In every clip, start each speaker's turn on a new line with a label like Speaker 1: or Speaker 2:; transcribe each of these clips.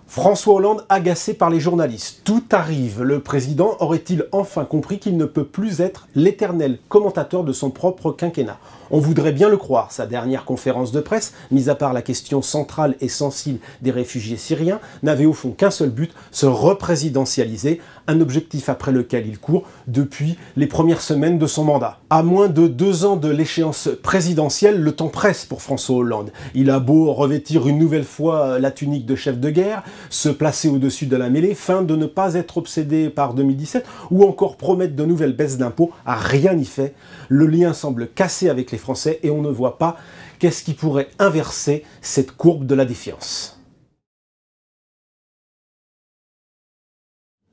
Speaker 1: François Hollande agacé par les journalistes. Tout arrive. Le président aurait-il enfin compris qu'il ne peut plus être l'éternel commentateur de son propre quinquennat? On voudrait bien le croire. Sa dernière conférence de presse, mis à part la question centrale et sensible des réfugiés syriens, n'avait au fond qu'un seul but, se représidentialiser, un objectif après lequel il court depuis les premières semaines de son mandat. À moins de 2 ans de l'échéance présidentielle, le temps presse pour François Hollande. Il a beau revêtir une nouvelle fois la tunique de chef de guerre, se placer au-dessus de la mêlée, feindre de ne pas être obsédé par 2017, ou encore promettre de nouvelles baisses d'impôts, rien n'y fait. Le lien semble cassé avec les Français et on ne voit pas qu'est-ce qui pourrait inverser cette courbe de la défiance.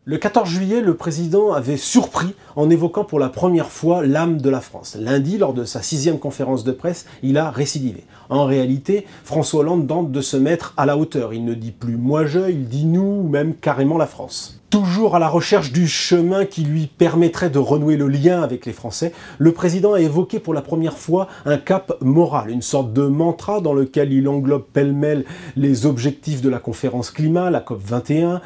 Speaker 1: Le 14 juillet, le président avait surpris en évoquant pour la première fois l'âme de la France. Lundi, lors de sa 6e conférence de presse, il a récidivé. En réalité, François Hollande tente de se mettre à la hauteur. Il ne dit plus « moi je », il dit « nous » ou même carrément la France. Toujours à la recherche du chemin qui lui permettrait de renouer le lien avec les Français, le président a évoqué pour la première fois un cap moral, une sorte de mantra dans lequel il englobe pêle-mêle les objectifs de la conférence climat, la COP21,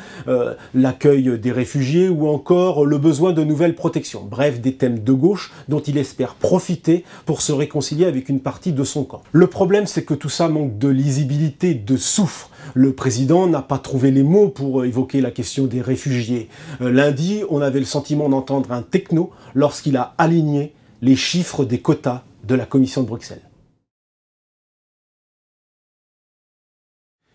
Speaker 1: l'accueil des réfugiés ou encore le besoin de nouvelles protections. Bref, des thèmes de gauche dont il espère profiter pour se réconcilier avec une partie de son camp. Le problème, c'est que tout ça manque de lisibilité, de souffle. Le président n'a pas trouvé les mots pour évoquer la question des réfugiés. Lundi, on avait le sentiment d'entendre un techno lorsqu'il a aligné les chiffres des quotas de la Commission de Bruxelles.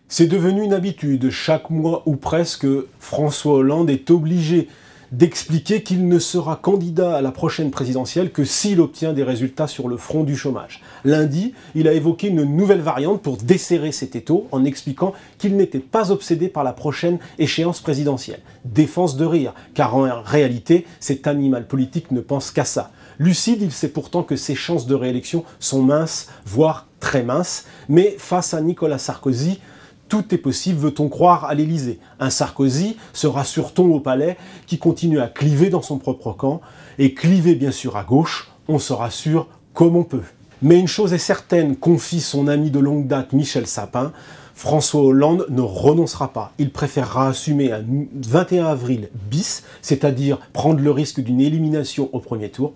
Speaker 1: C'est devenu une habitude. Chaque mois ou presque, François Hollande est obligé d'expliquer qu'il ne sera candidat à la prochaine présidentielle que s'il obtient des résultats sur le front du chômage. Lundi, il a évoqué une nouvelle variante pour desserrer cet étau en expliquant qu'il n'était pas obsédé par la prochaine échéance présidentielle. Défense de rire, car en réalité, cet animal politique ne pense qu'à ça. Lucide, il sait pourtant que ses chances de réélection sont minces, voire très minces, mais face à Nicolas Sarkozy, tout est possible, veut-on croire, à l'Élysée. Un Sarkozy se rassure-t-on au palais, qui continue à cliver dans son propre camp, et cliver bien sûr à gauche, on se rassure comme on peut. Mais une chose est certaine, confie son ami de longue date Michel Sapin, François Hollande ne renoncera pas. Il préférera assumer un 21 avril bis, c'est-à-dire prendre le risque d'une élimination au premier tour,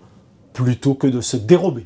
Speaker 1: plutôt que de se dérober.